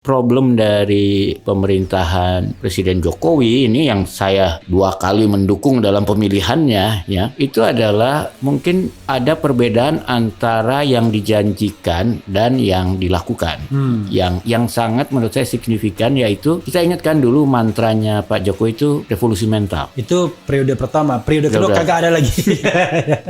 Problem dari pemerintahan Presiden Jokowi ini yang saya 2 kali mendukung dalam pemilihannya, ya, itu adalah mungkin ada perbedaan antara yang dijanjikan dan yang dilakukan. Yang sangat menurut saya signifikan yaitu kita ingatkan dulu mantranya Pak Jokowi itu revolusi mental. Itu periode pertama, periode kedua kagak ada lagi.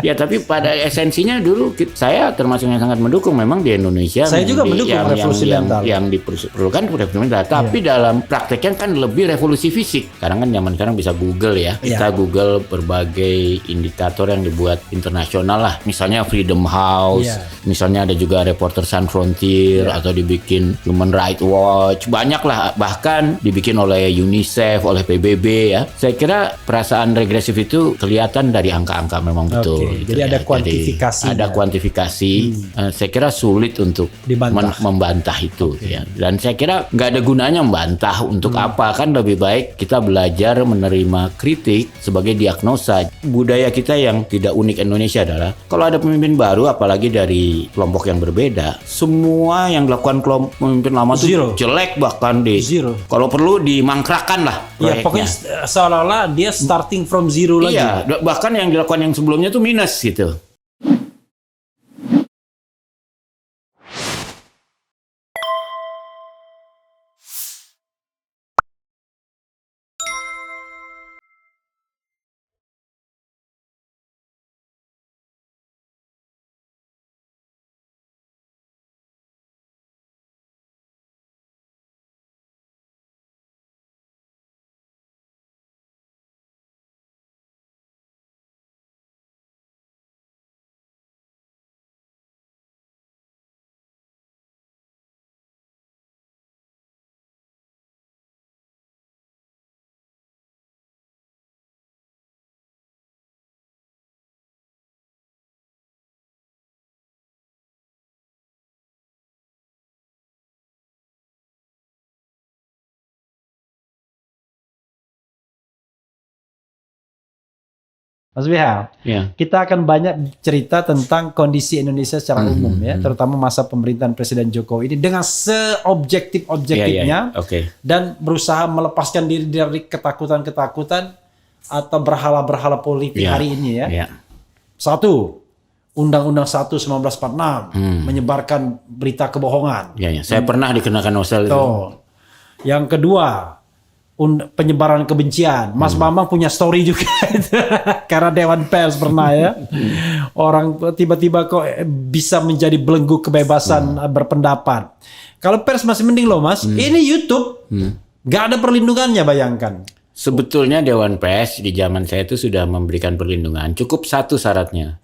Ya, tapi pada esensinya dulu saya termasuk yang sangat mendukung memang di Indonesia. Saya juga mendukung revolusi mental. Yang diperlukan revolusi mental, tapi dalam prakteknya kan lebih revolusi fisik. Sekarang kan zaman sekarang bisa Google ya. Kita Google berbagai indikator yang dibuat internasional lah. Misalnya Freedom House, misalnya ada juga Reporter Sans Frontier atau dibikin Human Rights Watch, banyak lah, bahkan dibikin oleh UNICEF, oleh PBB ya. Saya kira perasaan regresif itu kelihatan dari angka-angka memang betul. Gitu, jadi ada kuantifikasi. Ada kuantifikasi. Saya kira sulit untuk membantah itu ya. Dan saya kira nggak ada gunanya membantah untuk apa, kan lebih baik kita belajar menerima kritik sebagai diagnosa. Budaya kita yang tidak unik Indonesia adalah kalau ada pemimpin baru, apalagi dari kelompok yang berbeda, semua yang dilakukan kelompok pemimpin lama itu jelek, bahkan kalau perlu dimangkrakan lah proyeknya. Ya, pokoknya seolah-olah dia starting from zero lagi. Iya, bahkan yang dilakukan yang sebelumnya tuh minus gitu. Mas BH, kita akan banyak cerita tentang kondisi Indonesia secara umum ya, terutama masa pemerintahan Presiden Jokowi ini dengan seobjektif-objektifnya dan berusaha melepaskan diri dari ketakutan-ketakutan atau berhala-berhala politik hari ini ya. Satu, Undang-Undang 1 1946 menyebarkan berita kebohongan. Saya pernah dikenakan novel itu. Yang kedua, penyebaran kebencian. Mas Bambang punya story juga karena Dewan Pers pernah ya. Orang tiba-tiba kok bisa menjadi belenggu kebebasan berpendapat. Kalau pers masih mending loh Mas. Ini YouTube gak ada perlindungannya, bayangkan. Sebetulnya Dewan Pers di zaman saya itu sudah memberikan perlindungan. Cukup satu syaratnya.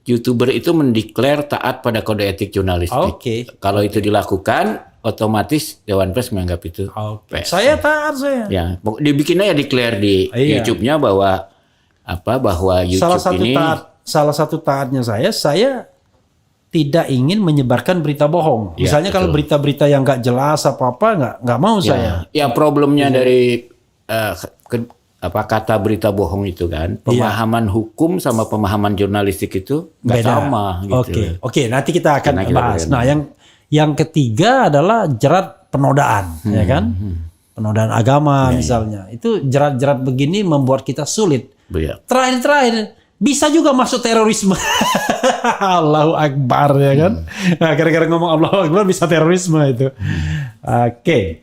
YouTuber itu mendeklar taat pada kode etik jurnalistik. Kalau itu dilakukan, otomatis Dewan Pers menganggap itu pers. Saya taat saya. Ya, dibikinnya ya declare di YouTube-nya bahwa YouTube salah satu taatnya saya tidak ingin menyebarkan berita bohong. Misalnya kalau berita-berita yang nggak jelas apa-apa nggak mau saya. Ya, problemnya dari kata berita bohong itu kan, pemahaman hukum sama pemahaman jurnalistik itu nggak sama gitu. Oke, nanti kita akan bahas. Nah, yang ketiga adalah jerat penodaan, ya kan? Penodaan agama misalnya. Itu jerat-jerat begini membuat kita sulit. Terakhir bisa juga masuk terorisme. Allahu Akbar, ya kan? Nah, gara-gara ngomong Allahu Akbar bisa terorisme itu. Oke.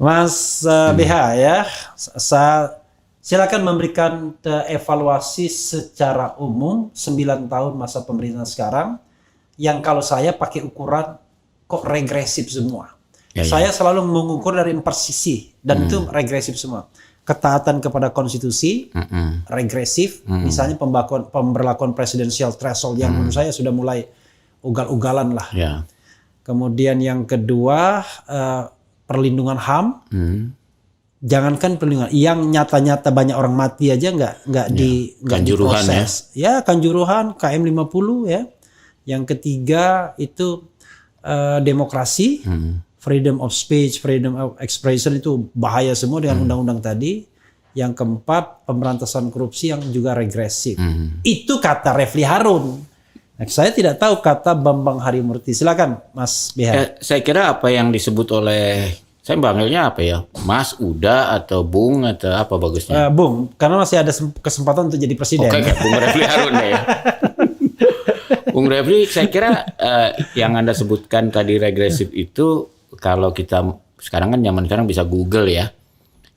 Mas BH ya, silakan memberikan evaluasi secara umum 9 tahun masa pemerintahan sekarang yang kalau saya pakai ukuran kok regresif semua. Saya selalu mengukur dari 4 sisi dan itu regresif semua. Ketaatan kepada konstitusi, regresif, misalnya pemberlakuan presidensial threshold yang menurut saya sudah mulai ugal-ugalan lah. Kemudian yang kedua, perlindungan HAM. Jangankan perlindungan, yang nyata-nyata banyak orang mati aja nggak diproses. Kanjuruhan, KM 50 ya. Yang ketiga itu demokrasi, freedom of speech, freedom of expression itu bahaya semua dengan undang-undang tadi. Yang keempat, pemberantasan korupsi yang juga regresif. Itu kata Refli Harun. Saya tidak tahu kata Bambang Harimurti. Silakan Mas Bihan. Saya kira apa yang disebut oleh, saya panggilnya apa ya, Mas, Uda atau Bung atau apa bagusnya? Bung, karena masih ada kesempatan untuk jadi presiden. Oke, Bung Refli Harun ya. Bung Refli, saya kira yang Anda sebutkan tadi regresif itu, kalau kita sekarang kan zaman sekarang bisa Google ya.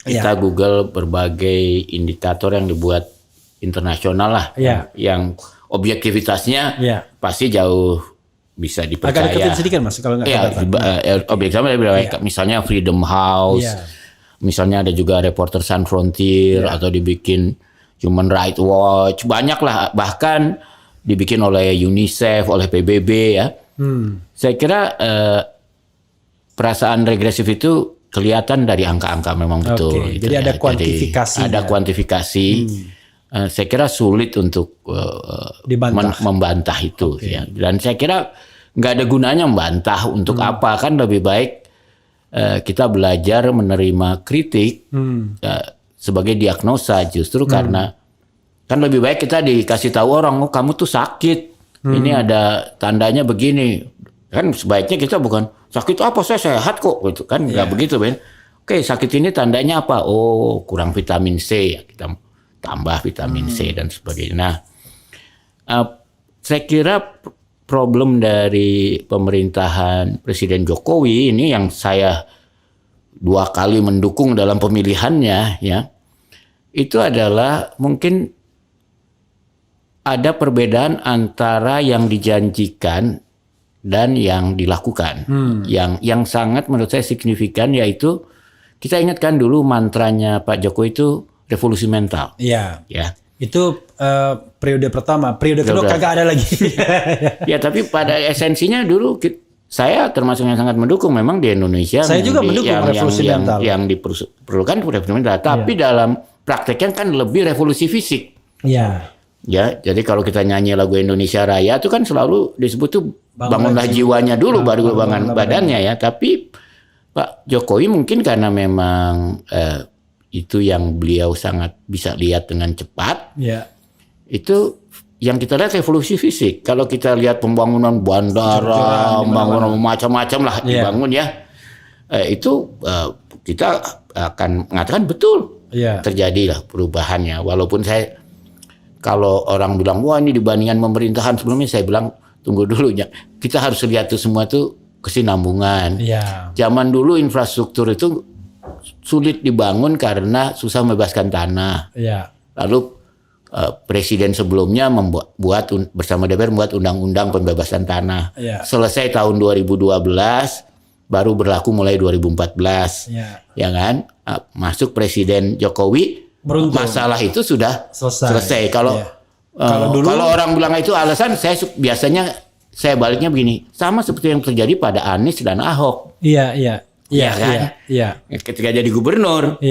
Kita Google berbagai indikator yang dibuat internasional lah, yang objektivitasnya pasti jauh bisa dipercaya. Agak deketin sedikit Mas kalau nggak objektivitasnya misalnya Freedom House, misalnya ada juga Reporter Sans Frontier atau dibikin Human Rights Watch, banyak lah, bahkan dibikin oleh UNICEF, oleh PBB ya. Saya kira perasaan regresif itu kelihatan dari angka-angka memang betul. Gitu jadi ada kuantifikasi. Ada kuantifikasi. Saya kira sulit untuk membantah itu. Ya. Dan saya kira nggak ada gunanya membantah untuk apa. Kan lebih baik kita belajar menerima kritik sebagai diagnosa. Justru karena kan lebih baik kita dikasih tahu orang, oh kamu tuh sakit. Ini ada tandanya begini. Kan sebaiknya kita bukan sakit apa, saya sehat kok. Gitu. Kan nggak begitu Ben. Oke, sakit ini tandanya apa? Oh kurang vitamin C. Kita tambah vitamin C dan sebagainya. Nah, saya kira problem dari pemerintahan Presiden Jokowi ini yang saya 2 kali mendukung dalam pemilihannya, ya, itu adalah mungkin ada perbedaan antara yang dijanjikan dan yang dilakukan. Yang sangat menurut saya signifikan yaitu kita ingatkan dulu mantranya Pak Jokowi itu revolusi mental. Iya. Ya. Itu periode pertama, periode kedua kagak ada lagi. Ya, tapi pada esensinya dulu saya termasuk yang sangat mendukung memang di Indonesia. Saya juga mendukung revolusi mental. Yang diperlukan revolusi mental, tapi dalam prakteknya kan lebih revolusi fisik. Iya. Ya, jadi kalau kita nyanyi lagu Indonesia Raya itu kan selalu disebut tuh bangunlah jiwanya dulu baru bangun badannya ya. Tapi Pak Jokowi mungkin karena memang itu yang beliau sangat bisa lihat dengan cepat. Itu yang kita lihat revolusi fisik. Kalau kita lihat pembangunan bandara, pembangunan macam-macam lah dibangun ya. Itu kita akan mengatakan betul terjadilah perubahannya. Walaupun saya kalau orang bilang wah ini dibandingkan pemerintahan sebelumnya, saya bilang tunggu dulu ya. Kita harus lihat itu semua tuh kesinambungan. Zaman dulu infrastruktur itu sulit dibangun karena susah membebaskan tanah. Lalu presiden sebelumnya membuat bersama DPR membuat undang-undang pembebasan tanah. Selesai tahun 2012, baru berlaku mulai 2014. Ya kan? Masuk Presiden Jokowi, beruntung masalah itu sudah selesai. Kalau orang bilang itu alasan, saya biasanya saya baliknya begini, sama seperti yang terjadi pada Anies dan Ahok. Ketika jadi gubernur,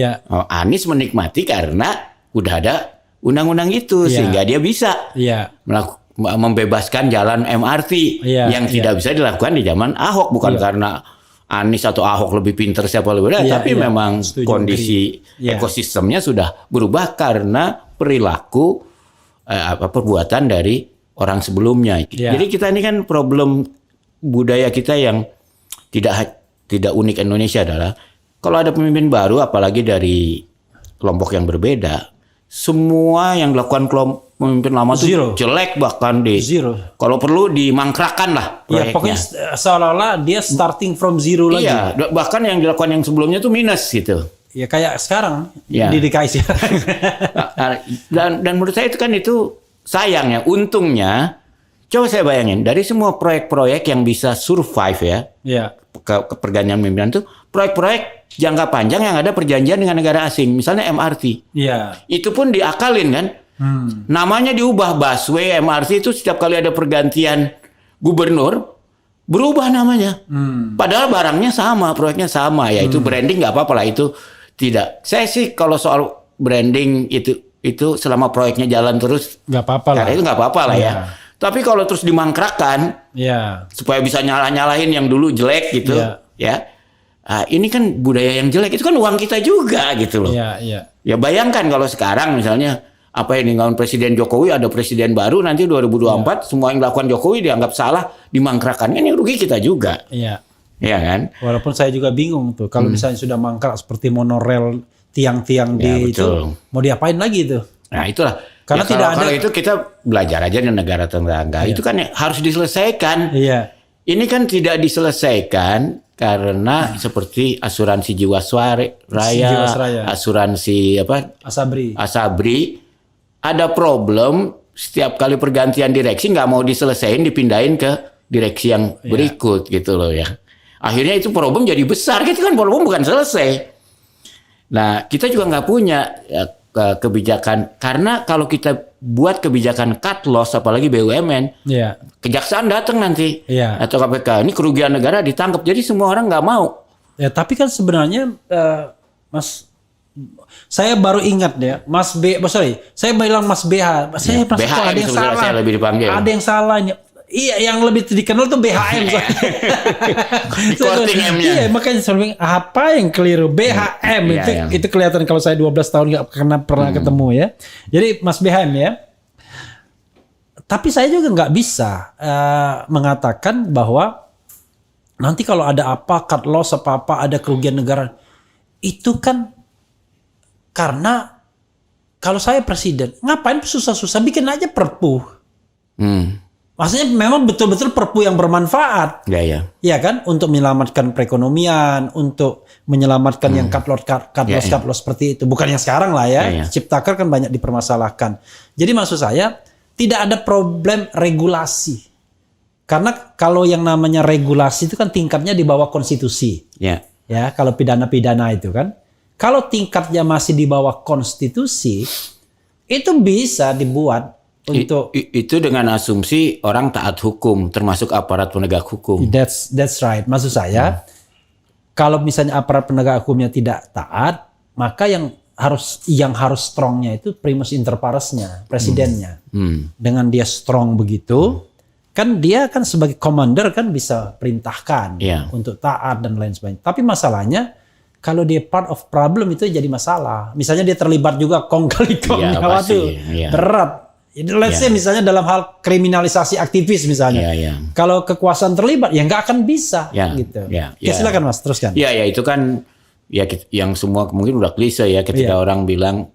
Anies menikmati karena udah ada undang-undang itu sehingga dia bisa membebaskan jalan MRT yang tidak bisa dilakukan di zaman Ahok, bukan karena Anies atau Ahok lebih pintar siapa lebih benar, tapi memang kondisi ekosistemnya sudah berubah karena perilaku perbuatan dari orang sebelumnya. Jadi kita ini kan problem budaya kita yang tidak unik Indonesia adalah kalau ada pemimpin baru, apalagi dari kelompok yang berbeda, semua yang dilakukan kelompok pemimpin lama itu jelek, bahkan kalau perlu dimangkrakan lah proyeknya. Pokoknya seolah-olah dia starting from zero lagi. Bahkan yang dilakukan yang sebelumnya itu minus gitu. Ya kayak sekarang di DKI sekarang. dan menurut saya itu kan itu sayang ya. Untungnya, coba saya bayangin dari semua proyek-proyek yang bisa survive ke pergantian pimpinan itu, proyek-proyek jangka panjang yang ada perjanjian dengan negara asing, misalnya MRT. Itu pun diakalin kan. Namanya diubah, busway, MRT itu setiap kali ada pergantian gubernur berubah namanya. Padahal barangnya sama, proyeknya sama, yaitu branding nggak apa-apa lah, itu tidak. Saya sih kalau soal branding itu selama proyeknya jalan terus nggak apa-apa lah. Itu nggak apa-apa lah ya. Tapi kalau terus dimangkrakan, supaya bisa nyalahin yang dulu jelek gitu, ini kan budaya yang jelek, itu kan uang kita juga gitu loh. Ya bayangkan kalau sekarang misalnya apa yang dilakukan Presiden Jokowi, ada presiden baru nanti 2024 semua yang dilakukan Jokowi dianggap salah, dimangkrakan, ini rugi kita juga. Iya. Iya kan? Walaupun saya juga bingung tuh kalau misalnya sudah mangkrak seperti monorel tiang-tiang di itu mau diapain lagi itu? Nah itulah. Karena tidak ada. Kalau itu kita belajar aja di negara tetangga. Itu kan harus diselesaikan. Iya. Ini kan tidak diselesaikan karena seperti asuransi Jiwasraya, asuransi apa? Asabri. Ada problem setiap kali pergantian direksi nggak mau diselesaikan, dipindahin ke direksi yang berikut gitu loh ya. Akhirnya itu problem jadi besar, gitu kan problem bukan selesai. Nah kita juga nggak punya kebijakan, karena kalau kita buat kebijakan cut loss apalagi BUMN, kejaksaan datang nanti atau KPK, ini kerugian negara ditangkap, jadi semua orang nggak mau. Ya tapi kan sebenarnya Mas, saya baru ingat ya, saya bilang Mas BH, saya BH ada yang salah, saya lebih dipanggil. Ada yang salahnya. Iya, yang lebih dikenal tuh BHM. Iya, makanya saya bilang apa yang keliru, BHM itu kelihatan kalau saya 12 tahun nggak pernah ketemu ya. Jadi Mas BHM ya. Tapi saya juga nggak bisa mengatakan bahwa nanti kalau ada apa cut loss apa ada kerugian negara, itu kan karena kalau saya presiden, ngapain susah-susah bikin aja perpu. Maksudnya memang betul-betul perpu yang bermanfaat. Iya kan? Untuk menyelamatkan perekonomian, untuk menyelamatkan yang cut loss seperti itu. Bukan yang sekarang lah ya. Ciptaker kan banyak dipermasalahkan. Jadi maksud saya, tidak ada problem regulasi. Karena kalau yang namanya regulasi itu kan tingkatnya di bawah konstitusi. Ya, kalau pidana-pidana itu kan. Kalau tingkatnya masih di bawah konstitusi, itu bisa dibuat untuk itu dengan asumsi orang taat hukum, termasuk aparat penegak hukum. That's right. Maksud saya, kalau misalnya aparat penegak hukumnya tidak taat, maka yang harus strongnya itu primus inter paresnya, presidennya. Dengan dia strong begitu, kan dia kan sebagai commander kan bisa perintahkan untuk taat dan lain sebagainya. Tapi masalahnya, kalau dia part of problem itu jadi masalah. Misalnya dia terlibat juga kong kali kong nyawa tuh berat. Let's say misalnya dalam hal kriminalisasi aktivis misalnya. Kalau kekuasaan terlibat ya nggak akan bisa gitu. Silakan Mas, teruskan. Itu kan yang semua mungkin udah klise ya ketika orang bilang